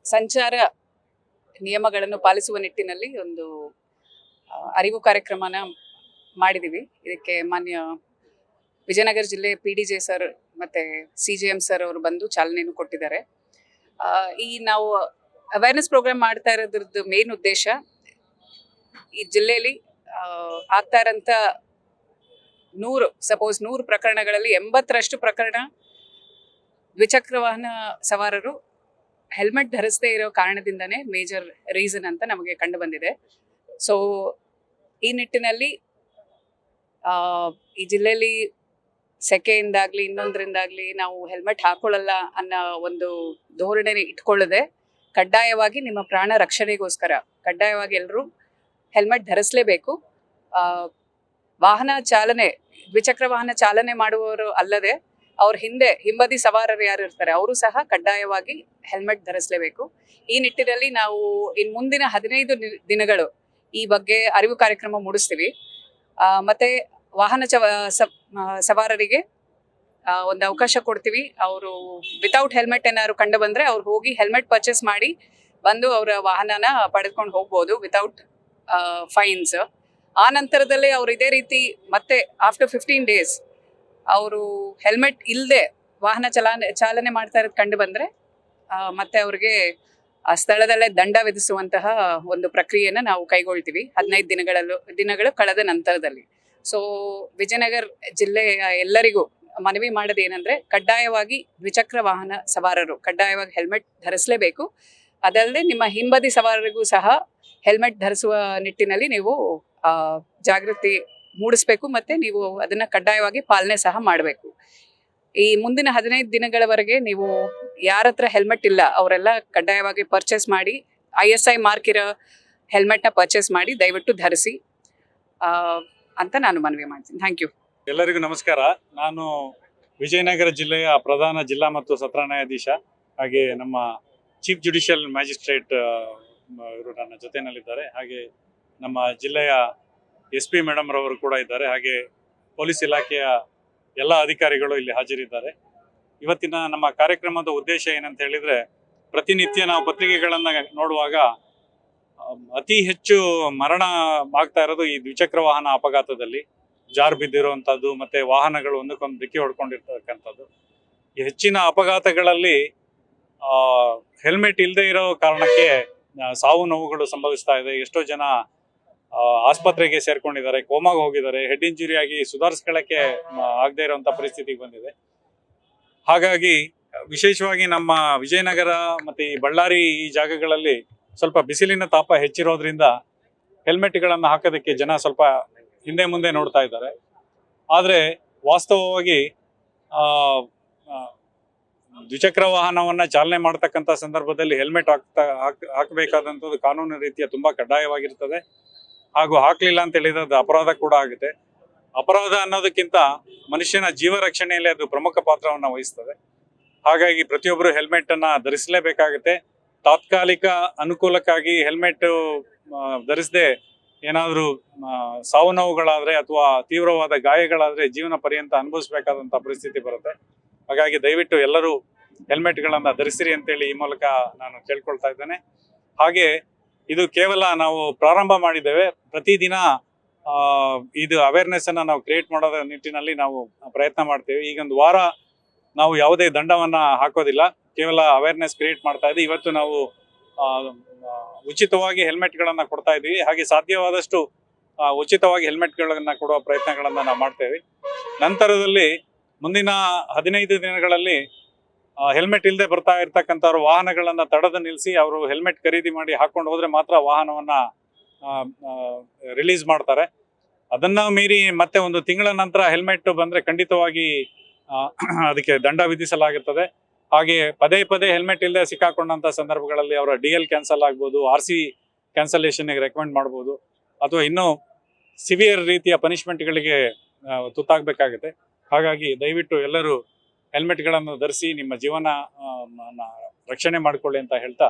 ಸಂಚಾರ ನಿಯಮಗಳನ್ನು ಪಾಲಿಸುವ ನಿಟ್ಟಿನಲ್ಲಿ ಒಂದು ಅರಿವು ಕಾರ್ಯಕ್ರಮನ ಮಾಡಿದೀವಿ. ಇದಕ್ಕೆ ಮಾನ್ಯ ವಿಜಯನಗರ ಜಿಲ್ಲೆ PDJ ಸರ್ ಮತ್ತೆ CJM ಸರ್ ಅವರು ಬಂದು ಚಾಲನೆಯನ್ನು ಕೊಟ್ಟಿದ್ದಾರೆ. ಈ ನಾವು ಅವೇರ್ನೆಸ್ ಪ್ರೋಗ್ರಾಮ್ ಮಾಡ್ತಾ ಇರೋದ್ರದ್ದು ಮೇನ್ ಉದ್ದೇಶ ಈ ಜಿಲ್ಲೆಯಲ್ಲಿ ಆಗ್ತಾ ಇರೋಂಥ 100 ಪ್ರಕರಣಗಳಲ್ಲಿ 80ರಷ್ಟು ಪ್ರಕರಣ ದ್ವಿಚಕ್ರ ವಾಹನ ಸವಾರರು ಹೆಲ್ಮೆಟ್ ಧರಿಸದೇ ಇರೋ ಕಾರಣದಿಂದನೇ ಮೇಜರ್ ರೀಸನ್ ಅಂತ ನಮಗೆ ಕಂಡು ಬಂದಿದೆ. ಸೊ ಈ ನಿಟ್ಟಿನಲ್ಲಿ ಈ ಜಿಲ್ಲೆಯಲ್ಲಿ ಸೆಕೆಯಿಂದಾಗ್ಲಿ ಇನ್ನೊಂದರಿಂದಾಗ್ಲಿ ನಾವು ಹೆಲ್ಮೆಟ್ ಹಾಕೊಳ್ಳಲ್ಲ ಅನ್ನೋ ಒಂದು ಧೋರಣೆ ಇಟ್ಕೊಳ್ಳದೆ ಕಡ್ಡಾಯವಾಗಿ ನಿಮ್ಮ ಪ್ರಾಣ ರಕ್ಷಣೆಗೋಸ್ಕರ ಕಡ್ಡಾಯವಾಗಿ ಎಲ್ಲರೂ ಹೆಲ್ಮೆಟ್ ಧರಿಸಲೇಬೇಕು. ವಾಹನ ಚಾಲನೆ ದ್ವಿಚಕ್ರ ವಾಹನ ಚಾಲನೆ ಮಾಡುವವರು ಅಲ್ಲದೆ ಅವ್ರ ಹಿಂಬದಿ ಸವಾರರು ಯಾರು ಇರ್ತಾರೆ ಅವರು ಸಹ ಕಡ್ಡಾಯವಾಗಿ ಹೆಲ್ಮೆಟ್ ಧರಿಸಲೇಬೇಕು. ಈ ನಿಟ್ಟಿನಲ್ಲಿ ನಾವು ಮುಂದಿನ 15 ದಿನಗಳು ಈ ಬಗ್ಗೆ ಅರಿವು ಕಾರ್ಯಕ್ರಮ ಮೂಡಿಸ್ತೀವಿ. ಮತ್ತೆ ವಾಹನ ಸವಾರರಿಗೆ ಒಂದು ಅವಕಾಶ ಕೊಡ್ತೀವಿ. ಅವರು ವಿತೌಟ್ ಹೆಲ್ಮೆಟ್ ಏನಾದ್ರು ಕಂಡು ಬಂದ್ರೆ ಅವ್ರು ಹೋಗಿ ಹೆಲ್ಮೆಟ್ ಪರ್ಚೇಸ್ ಮಾಡಿ ಬಂದು ಅವರ ವಾಹನನ ಪಡೆದುಕೊಂಡು ಹೋಗ್ಬೋದು ವಿತೌಟ್ ಫೈನ್ಸ್. ಆ ನಂತರದಲ್ಲಿ ಅವ್ರು ಇದೇ ರೀತಿ ಮತ್ತೆ ಆಫ್ಟರ್ 15 ಡೇಸ್ ಅವರು ಹೆಲ್ಮೆಟ್ ಇಲ್ಲದೆ ವಾಹನ ಚಾಲನೆ ಮಾಡ್ತಾ ಇರೋದು ಕಂಡು ಬಂದ್ರೆ ಮತ್ತೆ ಅವ್ರಿಗೆ ಆ ಸ್ಥಳದಲ್ಲೇ ದಂಡ ವಿಧಿಸುವಂತಹ ಒಂದು ಪ್ರಕ್ರಿಯೆನ ನಾವು ಕೈಗೊಳ್ತೀವಿ 15 ದಿನಗಳು ಕಳೆದ ನಂತರದಲ್ಲಿ. ಸೊ ವಿಜಯನಗರ ಜಿಲ್ಲೆಯ ಎಲ್ಲರಿಗೂ ಮನವಿ ಮಾಡೋದು ಏನಂದ್ರೆ ಕಡ್ಡಾಯವಾಗಿ ದ್ವಿಚಕ್ರ ವಾಹನ ಸವಾರರು ಕಡ್ಡಾಯವಾಗಿ ಹೆಲ್ಮೆಟ್ ಧರಿಸಲೇಬೇಕು. ಅದಲ್ಲದೆ ನಿಮ್ಮ ಹಿಂಬದಿ ಸವಾರರಿಗೂ ಸಹ ಹೆಲ್ಮೆಟ್ ಧರಿಸುವ ನಿಟ್ಟಿನಲ್ಲಿ ನೀವು ಜಾಗೃತಿ ಮೂಡಿಸ್ಬೇಕು ಮತ್ತೆ ನೀವು ಅದನ್ನ ಕಡ್ಡಾಯವಾಗಿ ಪಾಲನೆ ಸಹ ಮಾಡಬೇಕು. ಈ ಮುಂದಿನ 15 ದಿನಗಳವರೆಗೆ ನೀವು ಯಾರ ಹತ್ರ ಹೆಲ್ಮೆಟ್ ಇಲ್ಲ ಅವರೆಲ್ಲ ಕಡ್ಡಾಯವಾಗಿ ಪರ್ಚೇಸ್ ಮಾಡಿ ISI ಮಾರ್ಕ್ ಇರೋ ಹೆಲ್ಮೆಟ್ನ ಪರ್ಚೇಸ್ ಮಾಡಿ ದಯವಿಟ್ಟು ಧರಿಸಿ ಅಂತ ನಾನು ಮನವಿ ಮಾಡ್ತೀನಿ. Thank you. ಎಲ್ಲರಿಗೂ ನಮಸ್ಕಾರ. ನಾನು ವಿಜಯನಗರ ಜಿಲ್ಲೆಯ ಪ್ರಧಾನ ಜಿಲ್ಲಾ ಮತ್ತು ಸತ್ರ ನ್ಯಾಯಾಧೀಶ, ಹಾಗೆ ನಮ್ಮ ಚೀಫ್ ಜುಡಿಷಿಯಲ್ ಮ್ಯಾಜಿಸ್ಟ್ರೇಟ್ ಇವರು ನನ್ನ ಜೊತೆಯಲ್ಲಿದ್ದಾರೆ. ಹಾಗೆ ನಮ್ಮ ಜಿಲ್ಲೆಯ SP ಮೇಡಮ್ ರವರು ಕೂಡ ಇದ್ದಾರೆ. ಹಾಗೆ ಪೊಲೀಸ್ ಇಲಾಖೆಯ ಎಲ್ಲ ಅಧಿಕಾರಿಗಳು ಇಲ್ಲಿ ಹಾಜರಿದ್ದಾರೆ. ಇವತ್ತಿನ ನಮ್ಮ ಕಾರ್ಯಕ್ರಮದ ಉದ್ದೇಶ ಏನಂತ ಹೇಳಿದ್ರೆ, ಪ್ರತಿನಿತ್ಯ ನಾವು ಪತ್ರಿಕೆಗಳನ್ನು ನೋಡುವಾಗ ಅತಿ ಹೆಚ್ಚು ಮರಣ ಆಗ್ತಾ ಇರೋದು ಈ ದ್ವಿಚಕ್ರ ವಾಹನ ಅಪಘಾತದಲ್ಲಿ ಜಾರು ಬಿದ್ದಿರುವಂಥದ್ದು ಮತ್ತೆ ವಾಹನಗಳು ಒಂದಕ್ಕೊಂದು ಡಿಕ್ಕಿ ಹೊಡ್ಕೊಂಡಿರ್ತಕ್ಕಂಥದ್ದು. ಈ ಹೆಚ್ಚಿನ ಅಪಘಾತಗಳಲ್ಲಿ ಹೆಲ್ಮೆಟ್ ಇಲ್ಲದೆ ಇರೋ ಕಾರಣಕ್ಕೆ ಸಾವು ನೋವುಗಳು ಸಂಭವಿಸ್ತಾ ಇದೆ. ಎಷ್ಟೋ ಜನ ಆಸ್ಪತ್ರೆಗೆ ಸೇರ್ಕೊಂಡಿದ್ದಾರೆ, ಕೋಮಾಗ ಹೋಗಿದ್ದಾರೆ, ಹೆಡ್ ಇಂಜುರಿ ಆಗಿ ಸುಧಾರಿಸ್ಕೊಳ್ಳಕ್ಕೆ ಆಗದೆ ಇರುವಂತ ಪರಿಸ್ಥಿತಿಗೆ ಬಂದಿದೆ. ಹಾಗಾಗಿ ವಿಶೇಷವಾಗಿ ನಮ್ಮ ವಿಜಯನಗರ ಮತ್ತೆ ಈ ಬಳ್ಳಾರಿ ಈ ಜಾಗಗಳಲ್ಲಿ ಸ್ವಲ್ಪ ಬಿಸಿಲಿನ ತಾಪ ಹೆಚ್ಚಿರೋದ್ರಿಂದ ಹೆಲ್ಮೆಟ್ಗಳನ್ನು ಹಾಕೋದಕ್ಕೆ ಜನ ಸ್ವಲ್ಪ ಹಿಂದೆ ಮುಂದೆ ನೋಡ್ತಾ ಇದ್ದಾರೆ. ಆದರೆ ವಾಸ್ತವವಾಗಿ ದ್ವಿಚಕ್ರ ವಾಹನವನ್ನ ಚಾಲನೆ ಮಾಡ್ತಕ್ಕಂಥ ಸಂದರ್ಭದಲ್ಲಿ ಹೆಲ್ಮೆಟ್ ಹಾಕಬೇಕಾದಂಥದ್ದು ಕಾನೂನು ರೀತಿಯ ತುಂಬಾ ಕಡ್ಡಾಯವಾಗಿರ್ತದೆ. ಹಾಗೂ ಹಾಕ್ಲಿಲ್ಲ ಅಂತ ಹೇಳಿದ್ರೆ ಅದು ಅಪರಾಧ ಕೂಡ ಆಗುತ್ತೆ. ಅಪರಾಧ ಅನ್ನೋದಕ್ಕಿಂತ ಮನುಷ್ಯನ ಜೀವ ರಕ್ಷಣೆಯಲ್ಲಿ ಅದು ಪ್ರಮುಖ ಪಾತ್ರವನ್ನು ವಹಿಸ್ತದೆ. ಹಾಗಾಗಿ ಪ್ರತಿಯೊಬ್ಬರು ಹೆಲ್ಮೆಟ್ ಅನ್ನ ಧರಿಸಲೇಬೇಕಾಗುತ್ತೆ. ತಾತ್ಕಾಲಿಕ ಅನುಕೂಲಕ್ಕಾಗಿ ಹೆಲ್ಮೆಟ್ ಧರಿಸದೆ ಏನಾದರೂ ಸಾವು ನೋವುಗಳಾದ್ರೆ ಅಥವಾ ತೀವ್ರವಾದ ಗಾಯಗಳಾದ್ರೆ ಜೀವನ ಪರ್ಯಂತ ಅನುಭವಿಸಬೇಕಾದಂತ ಪರಿಸ್ಥಿತಿ ಬರುತ್ತೆ. ಹಾಗಾಗಿ ದಯವಿಟ್ಟು ಎಲ್ಲರೂ ಹೆಲ್ಮೆಟ್ಗಳನ್ನ ಧರಿಸಿರಿ ಅಂತೇಳಿ ಈ ಮೂಲಕ ನಾನು ಕೇಳ್ಕೊಳ್ತಾ ಇದ್ದೇನೆ. ಹಾಗೆ ಇದು ಕೇವಲ ನಾವು ಪ್ರಾರಂಭ ಮಾಡಿದ್ದೇವೆ. ಪ್ರತಿದಿನ ಇದು ಅವೇರ್ನೆಸ್ ಅನ್ನ ನಾವು ಕ್ರಿಯೇಟ್ ಮಾಡೋದ ನಿಟ್ಟಿನಲ್ಲಿ ನಾವು ಪ್ರಯತ್ನ ಮಾಡ್ತೇವೆ. ಈಗೊಂದು ವಾರ ನಾವು ಯಾವುದೇ ದಂಡವನ್ನ ಹಾಕೋದಿಲ್ಲ, ಕೇವಲ ಅವೇರ್ನೆಸ್ ಕ್ರಿಯೇಟ್ ಮಾಡ್ತಾ ಇದ್ದೀವಿ. ಇವತ್ತು ನಾವು ಉಚಿತವಾಗಿ ಹೆಲ್ಮೆಟ್ಗಳನ್ನ ಕೊಡ್ತಾ ಇದ್ದೀವಿ. ಹಾಗೆ ಸಾಧ್ಯವಾದಷ್ಟು ಉಚಿತವಾಗಿ ಹೆಲ್ಮೆಟ್ಗಳನ್ನ ಕೊಡುವ ಪ್ರಯತ್ನಗಳನ್ನ ನಾವು ಮಾಡ್ತೇವೆ. ನಂತರದಲ್ಲಿ ಮುಂದಿನ 15 ದಿನಗಳಲ್ಲಿ ಹೆಲ್ಮೆಟ್ ಇಲ್ಲದೆ ಬರ್ತಾ ಇರ್ತಕ್ಕಂಥವ್ರು ವಾಹನಗಳನ್ನ ತಡೆದು ನಿಲ್ಲಿಸಿ ಅವರು ಹೆಲ್ಮೆಟ್ ಖರೀದಿ ಮಾಡಿ ಹಾಕೊಂಡು ಹೋದ್ರೆ ಮಾತ್ರ ವಾಹನವನ್ನ ರಿಲೀಸ್ ಮಾಡ್ತಾರೆ. ಅದನ್ನ ಮೀರಿ ಮತ್ತೆ ಒಂದು ತಿಂಗಳ ನಂತರ ಹೆಲ್ಮೆಟ್ ಬಂದ್ರೆ ಖಂಡಿತವಾಗಿ ಅದಕ್ಕೆ ದಂಡ ವಿಧಿಸಲಾಗುತ್ತದೆ. ಹಾಗೆ ಪದೇ ಹೆಲ್ಮೆಟ್ ಇಲ್ಲದೆ ಸಿಕ್ಕಾಕೊಂಡಂತ ಸಂದರ್ಭಗಳಲ್ಲಿ ಅವರ DL ಕ್ಯಾನ್ಸಲ್ ಆಗ್ಬೋದು, RC ಕ್ಯಾನ್ಸಲೇಷನ್ಗೆ ರೆಕಮೆಂಡ್ ಮಾಡ್ಬೋದು, ಅಥವಾ ಇನ್ನೂ ಸಿವಿಯರ್ ರೀತಿಯ ಪನಿಷ್ಮೆಂಟ್ಗಳಿಗೆ ತುತ್ತಾಗಬೇಕಾಗುತ್ತೆ. ಹಾಗಾಗಿ ದಯವಿಟ್ಟು ಎಲ್ಲರೂ ಹೆಲ್ಮೆಟ್ಗಳನ್ನು ಧರಿಸಿ ನಿಮ್ಮ ಜೀವನ ರಕ್ಷಣೆ ಮಾಡಿಕೊಳ್ಳಿ ಅಂತ ಹೇಳ್ತಾ